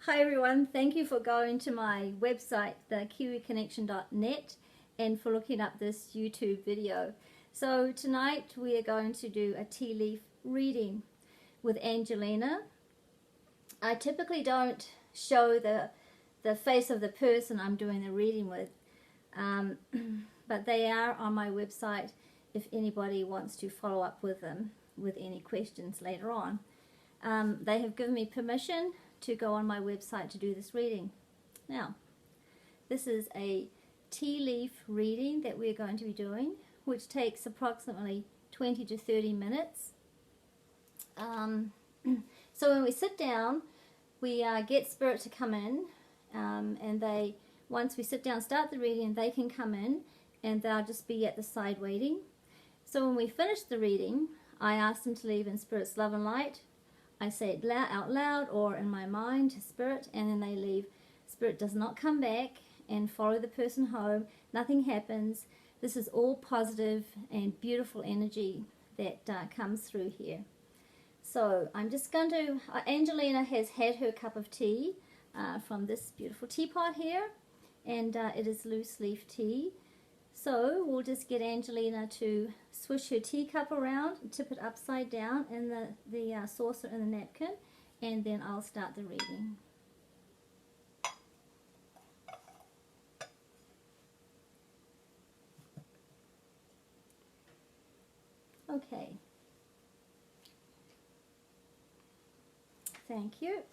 Hi everyone, thank you for going to my website, thekiwiconnection.net, and for looking up this YouTube video. So tonight we are going to do a tea leaf reading with Angelina. I typically don't show the face of the person I'm doing the reading with, but they are on my website if anybody wants to follow up with them with any questions later on. They have given me permission to go on my website to do this reading. Now, this is a tea leaf reading that we're going to be doing, which takes approximately 20 to 30 minutes. So when we sit down, we get Spirit to come in, and once we sit down, start the reading, they can come in, and they'll just be at the side waiting. So when we finish the reading, I ask them to leave in Spirit's love and light. I say it out loud or in my mind to Spirit, and then they leave. Spirit does not come back and follow the person home. Nothing happens. This is all positive and beautiful energy that comes through here. So I'm just going to, Angelina has had her cup of tea from this beautiful teapot here, and it is loose leaf tea. So we'll just get Angelina to swish her teacup around, tip it upside down in the saucer and the napkin, and then I'll start the reading. Okay. Thank you.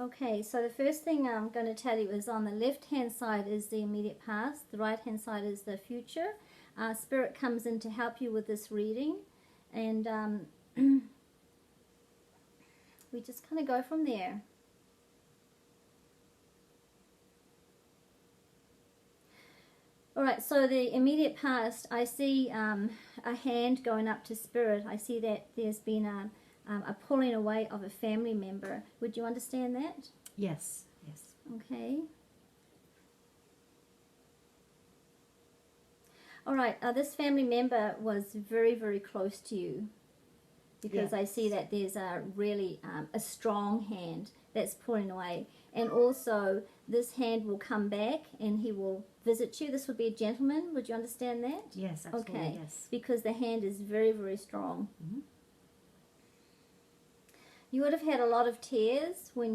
Okay, so the first thing I'm going to tell you is on the left-hand side is the immediate past, the right-hand side is the future. Spirit comes in to help you with this reading, and we just kind of go from there. Alright, so the immediate past, I see a hand going up to Spirit. I see that there's been a pulling away of a family member. Would you understand that? Yes, yes. Okay. Alright, this family member was very, very close to you, because I see that there's a really a strong hand that's pulling away. And also, this hand will come back and he will visit you. This would be a gentleman. Would you understand that? Yes, absolutely, okay. Yes. Because the hand is very, very strong. Mm-hmm. You would have had a lot of tears when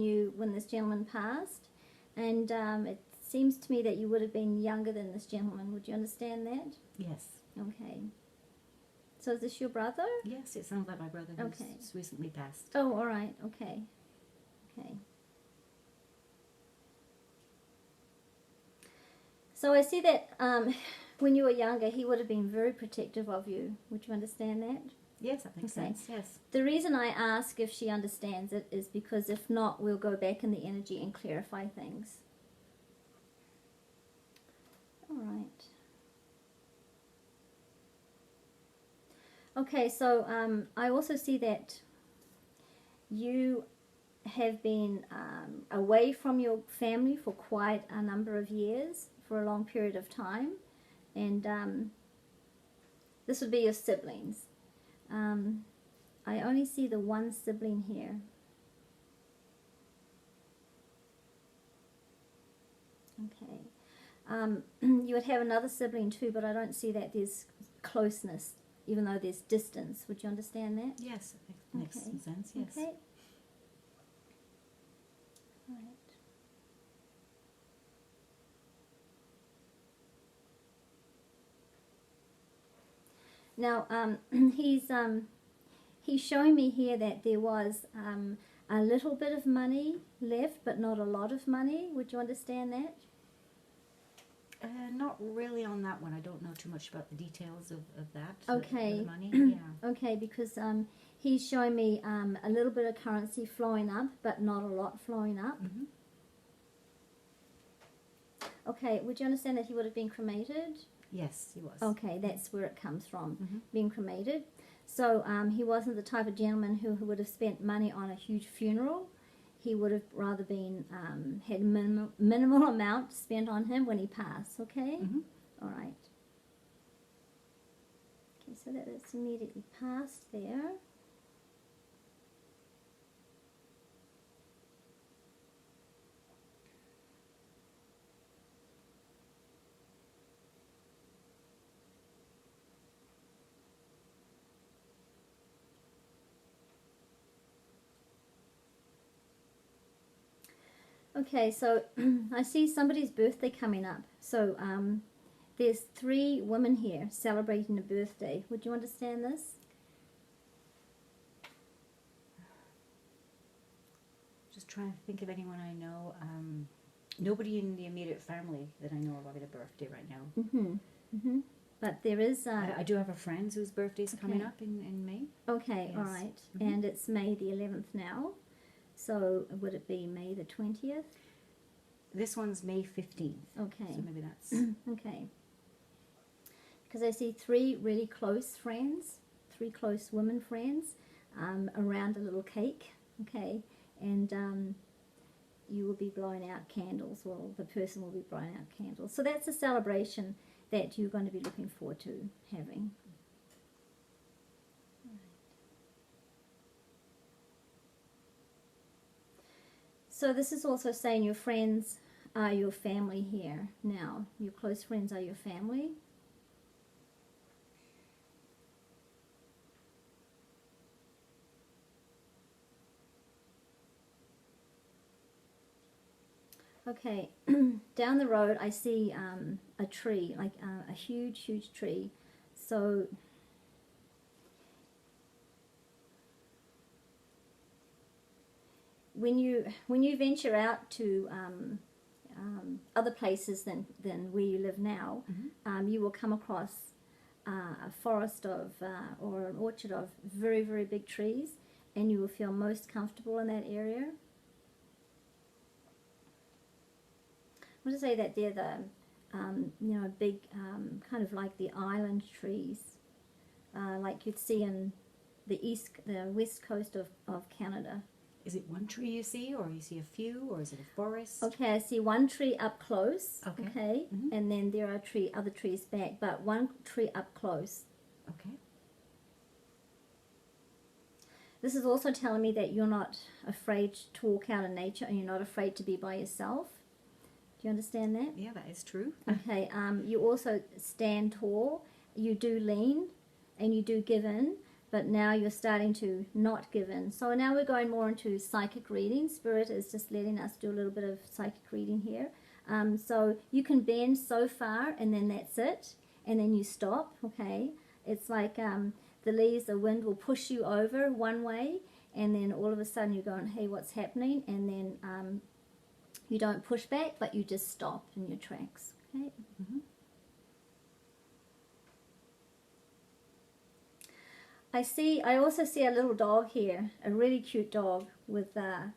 this gentleman passed, and it seems to me that you would have been younger than this gentleman. Would you understand that? Yes. Okay. So is this your brother? Yes, it sounds like my brother who's recently passed. Oh, all right. Okay. Okay. So I see that when you were younger, he would have been very protective of you. Would you understand that? Yes, that makes sense, yes. The reason I ask if she understands it is because if not, we'll go back in the energy and clarify things. All right. Okay, so I also see that you have been away from your family for quite a number of years, for a long period of time, and this would be your siblings. I only see the one sibling here. Okay. You would have another sibling too, but I don't see that there's closeness, even though there's distance. Would you understand that? Yes, it makes some sense, yes. Okay. Right. Now, he's showing me here that there was a little bit of money left, but not a lot of money. Would you understand that? Not really on that one. I don't know too much about the details of that. Okay. The money, yeah. Okay, because he's showing me a little bit of currency flowing up, but not a lot flowing up. Mm-hmm. Okay, would you understand that he would have been cremated? Yes, he was. Okay, that's where it comes from, Mm-hmm. being cremated. So he wasn't the type of gentleman who would have spent money on a huge funeral. He would have rather been, had minimal amount spent on him when he passed, okay? Mm-hmm. All right. Okay, so that is immediately past there. Okay, so I see somebody's birthday coming up. So there's 3 women here celebrating a birthday. Would you understand this? Just trying to think of anyone I know. Nobody in the immediate family that I know of having a birthday right now. Mm-hmm. Mm-hmm. But there is... I do have a friend whose birthday's coming up in May. Okay, Yes. all right. Mm-hmm. And it's May the 11th now. So would it be May the 20th? This one's May 15th. Okay. So maybe that's... Okay. Because I see 3 really close friends, 3 close women friends around a little cake. Okay. And you will be blowing out candles. Well, the person will be blowing out candles. So that's a celebration that you're going to be looking forward to having. So this is also saying your friends are your family here now. Your close friends are your family. Okay, down the road I see a tree, like a huge, huge tree. So when you venture out to other places than where you live now, you will come across a forest of or an orchard of very, very big trees, and you will feel most comfortable in that area. I want to say that they're the big kind of like the island trees, like you'd see in the west coast of Canada. Is it one tree you see, or you see a few, or is it a forest? Okay, I see one tree up close. Okay. And then there are other trees back, but one tree up close. Okay. This is also telling me that you're not afraid to walk out in nature, and you're not afraid to be by yourself. Do you understand that? Yeah, that is true. Okay. You also stand tall. You do lean, and you do give in. But now you're starting to not give in. So now we're going more into psychic reading. Spirit is just letting us do a little bit of psychic reading here. So you can bend so far, and then that's it. And then you stop, okay? It's like the leaves, the wind will push you over one way, and then all of a sudden you're going, hey, what's happening? And then you don't push back, but you just stop in your tracks, okay? I also see a little dog here, a really cute dog with a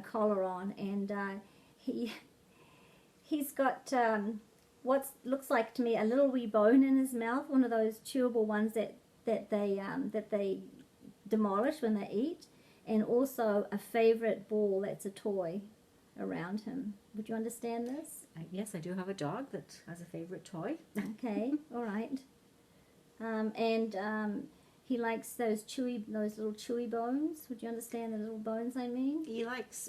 collar on, and he's got what looks like to me a little wee bone in his mouth, one of those chewable ones that they demolish when they eat, and also a favorite ball that's a toy around him. Would you understand this? Yes, I do have a dog that has a favorite toy. Okay, all right, he likes those little chewy bones. Would you understand the little bones I mean? He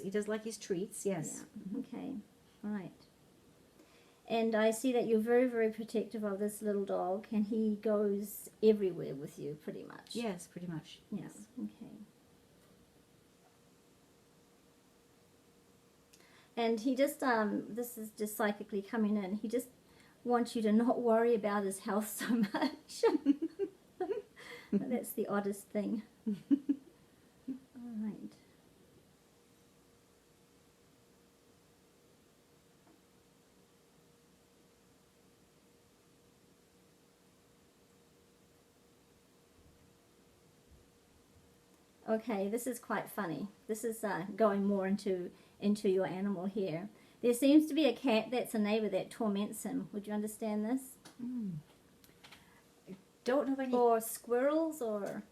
does like his treats, yes. Yeah. Okay. All right. And I see that you're very, very protective of this little dog, and he goes everywhere with you, pretty much. Yes, pretty much. Yeah. Yes. Okay. And he just, this is just psychically coming in. He just wants you to not worry about his health so much. That's the oddest thing. All right. Okay, this is quite funny. This is going more into your animal here. There seems to be a cat that's a neighbor that torments him. Would you understand this? Don't know any... Or squirrels, or...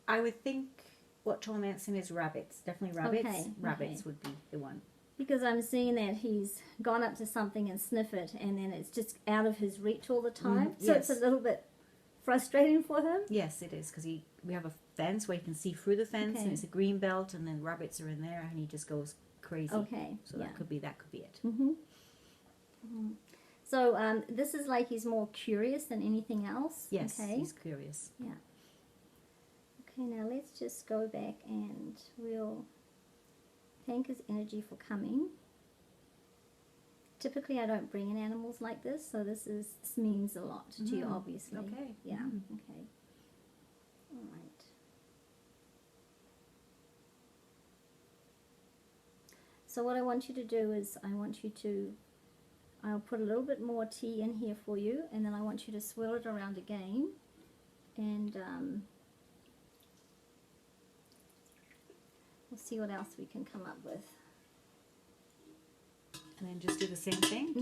I would think what torments him is rabbits. Definitely rabbits. Okay, Rabbits would be the one. Because I'm seeing that he's gone up to something and sniff it, and then it's just out of his reach all the time. So yes. it's a little bit frustrating for him. Yes, it is, because we have a fence where you can see through the fence, Okay. and it's a green belt, and then rabbits are in there, and he just goes crazy. Okay, So yeah. that could be it. So this is like he's more curious than anything else. Yes, Okay. he's curious. Yeah. Okay, now let's just go back and we'll thank his energy for coming. Typically, I don't bring in animals like this, so this means a lot to you, obviously. Okay. Yeah. Okay. All right. So what I want you to do is I'll put a little bit more tea in here for you, and then I want you to swirl it around again, and we'll see what else we can come up with. And then just do the same thing.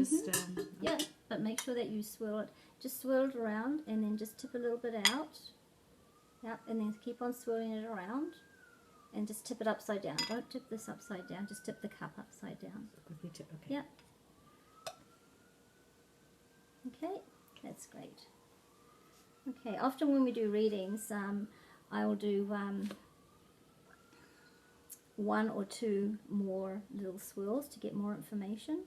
Yeah, but make sure that you swirl it. Just swirl it around, and then just tip a little bit out. Yep, and then keep on swirling it around, and just tip it upside down. Don't tip this upside down. Just tip the cup upside down. Okay. Yep. Okay, that's great. Okay, often when we do readings, I will do one or two more little swirls to get more information.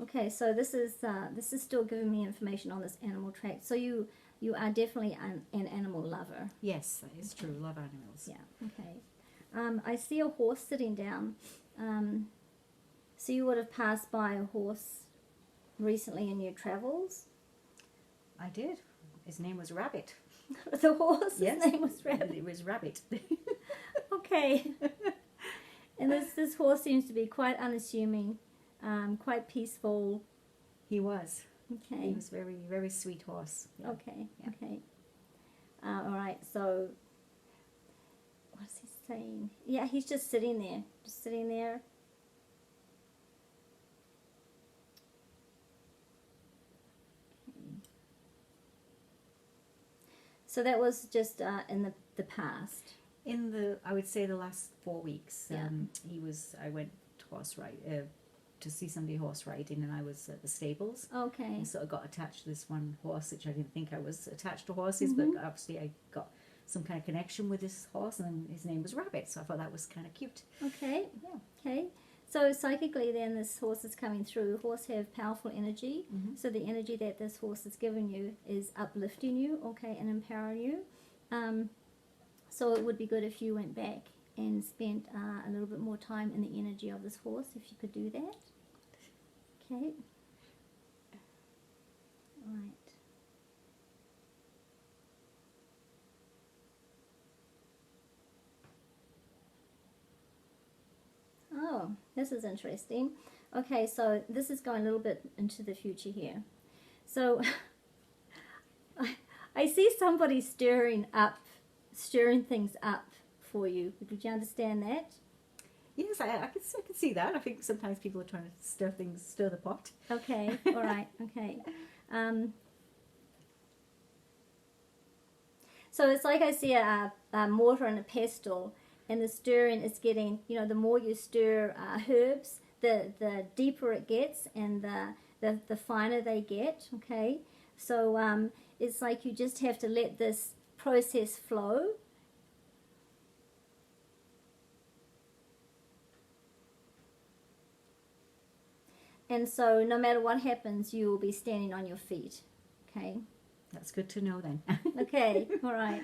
Okay, so this is still giving me information on this animal trait. So you are definitely an animal lover. Yes, that is true. Love animals. Yeah. Okay. I see a horse sitting down. So you would have passed by a horse recently in your travels. I did. His name was Rabbit. The horse's Yes. name was Rabbit. It was Rabbit. Okay. And this horse seems to be quite unassuming, quite peaceful. He was. Okay. He was very, very sweet horse. Yeah. Okay. Yeah. Okay. All right. So, what's he saying? Yeah, he's just sitting there. Just sitting there. Okay. So that was just in the past. I would say the last 4 weeks. Yeah. I went horse ride to see somebody horse riding, and I was at the stables. Okay. And sort of got attached to this one horse, which I didn't think I was attached to horses, but obviously I got some kind of connection with this horse, and his name was Rabbit, so I thought that was kind of cute. Okay. Yeah. Okay. So psychically then this horse is coming through. Horse have powerful energy. So the energy that this horse has given you is uplifting you, okay, and empowering you. So it would be good if you went back and spent a little bit more time in the energy of this horse, if you could do that. Okay. All right. Oh, this is interesting. Okay, so this is going a little bit into the future here. So I see somebody stirring things up for you. Did you understand that? Yes, I can see that. I think sometimes people are trying to stir the pot. Okay, all right, okay. So it's like I see a mortar and a pestle, and the stirring is getting, the more you stir herbs, the deeper it gets, and the finer they get, okay? So it's like you just have to let this process flow. And so no matter what happens, you will be standing on your feet, okay? That's good to know then. Okay, all right.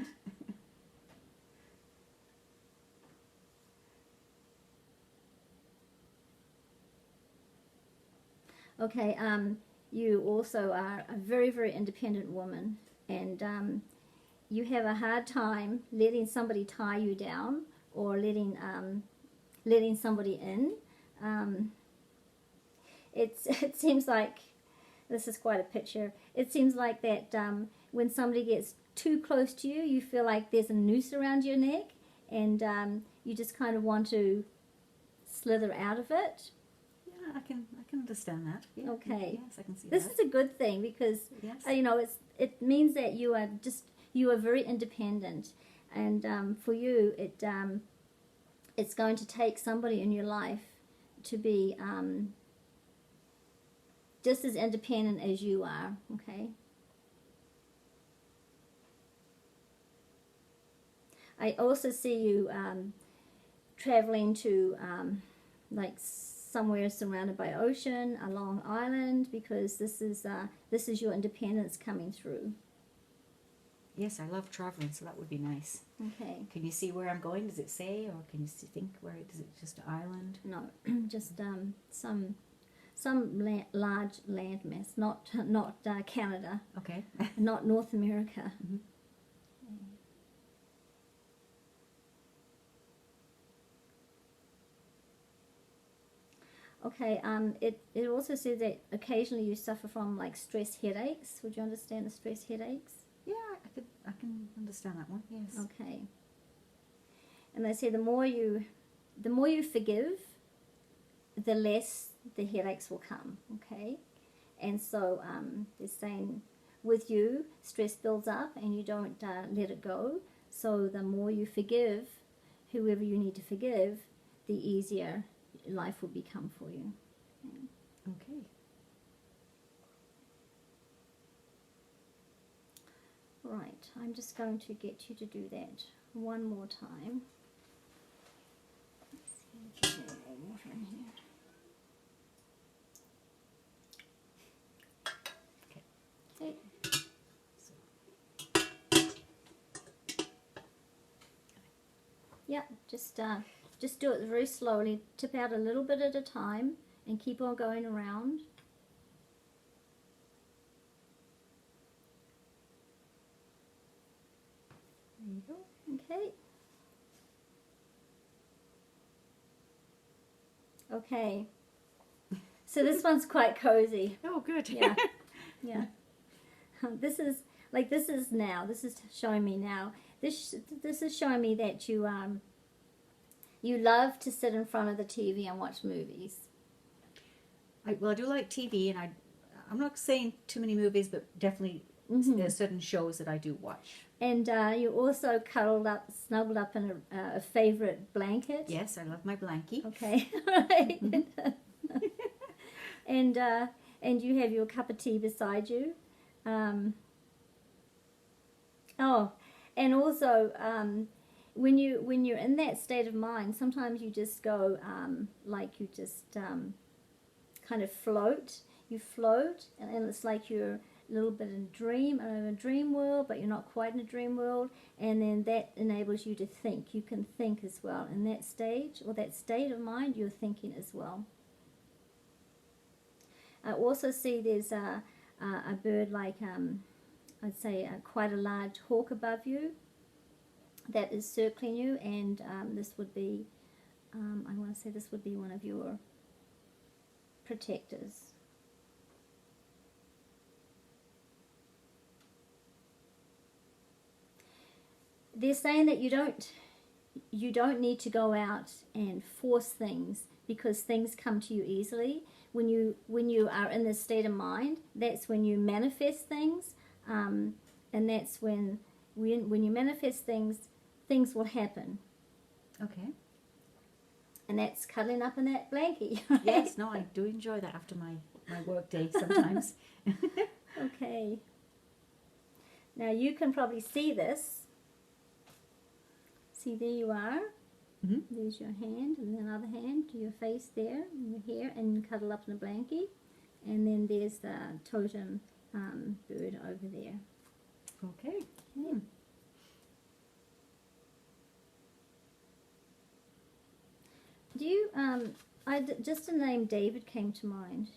Okay, you also are a very, very independent woman, and you have a hard time letting somebody tie you down or letting somebody in. It seems like, this is quite a picture, it seems like that when somebody gets too close to you, you feel like there's a noose around your neck, and you just kind of want to slither out of it. Yeah, I can understand that. Yeah, Okay. Yes, I can see This that. is a good thing because, Yes. it means that you are very independent, and for you, it's going to take somebody in your life to be just as independent as you are, okay? I also see you traveling to like somewhere surrounded by ocean, a long island, because this is your independence coming through. Yes, I love traveling, so that would be nice. Okay. Can you see where I'm going? Does it say, or can you think where? Is it just an island? No, just some large landmass, not Canada, Okay. not North America. Mhm. Okay. It also says that occasionally you suffer from like stress headaches. Would you understand the stress headaches? Yeah, I can understand that one. Yes. Okay. And they say the more you forgive, the less the headaches will come. Okay. And so they're saying with you, stress builds up and you don't let it go. So the more you forgive whoever you need to forgive, the easier life will become for you. Okay. Right, I'm just going to get you to do that one more time. Let's see, get more water in here. Okay. Yeah, just do it very slowly. Tip out a little bit at a time and keep on going around. There you go. Okay. Okay. So this one's quite cozy. Oh, good. Yeah. Yeah. This is showing me now. This is showing me that you love to sit in front of the TV and watch movies. I do like TV, and I'm not saying too many movies, but definitely there's certain shows that I do watch. And you also snuggled up in a favorite blanket. Yes, I love my blankie. Okay, right. And you have your cup of tea beside you. And also when you're in that state of mind, sometimes you just go like you just kind of float. You float, and it's like you're a little bit in a dream world, but you're not quite in a dream world. And then that enables you to think. You can think as well. In that stage, or that state of mind, you're thinking as well. I also see there's a bird like, I'd say quite a large hawk above you that is circling you, and this would be, I want to say this would be one of your protectors. They're saying that you don't need to go out and force things, because things come to you easily. When you are in this state of mind, that's when you manifest things, and that's when you manifest things, things will happen. Okay. And that's cuddling up in that blankie. Yes, no, I do enjoy that after my work day sometimes. Okay. Now you can probably see this. See, there you are. Mm-hmm. There's your hand, and then another hand to your face there, and your hair, and you cuddle up in a blankie. And then there's the totem bird over there. Okay. Okay. Do you, just a name David came to mind.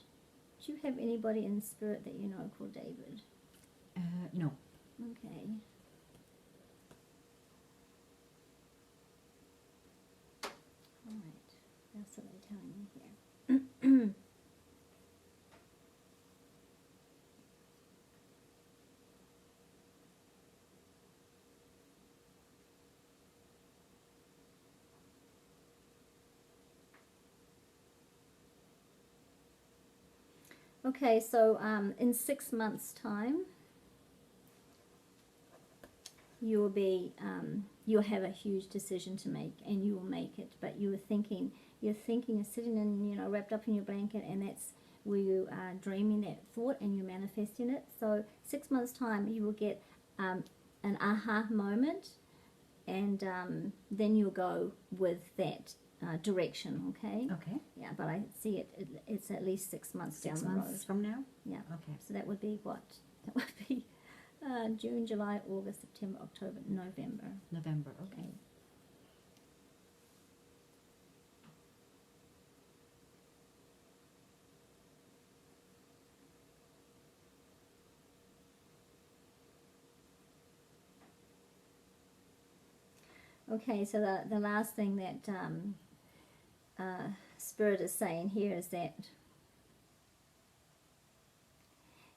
Do you have anybody in spirit that you know called David? No. Okay. All right. That's what they're telling me here. Okay, so in 6 months' time, you'll have a huge decision to make, and you will make it. But you're thinking, you're sitting in, wrapped up in your blanket, and that's where you are dreaming that thought, and you're manifesting it. So 6 months' time, you will get an aha moment, and then you'll go with that direction, okay? Okay. Yeah, but I see it's at least 6 months 6 down the months road. from now? Yeah. Okay. So that would be what? That would be June, July, August, September, October, November. November, okay. Okay, so the last thing that Spirit is saying here is that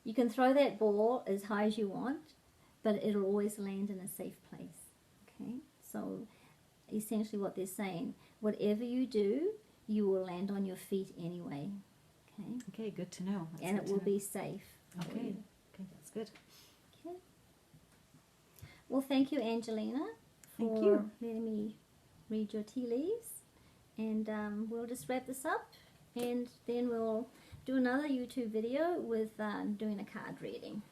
you can throw that ball as high as you want, but it'll always land in a safe place. Okay, so essentially what they're saying, whatever you do, you will land on your feet anyway. Okay. Okay, good to know. That's And good it will to know. be safe. for Okay. you. Okay, that's good. Okay. Well, thank you, Angelina, Thank for you. letting me read your tea leaves. And we'll just wrap this up, and then we'll do another YouTube video with doing a card reading.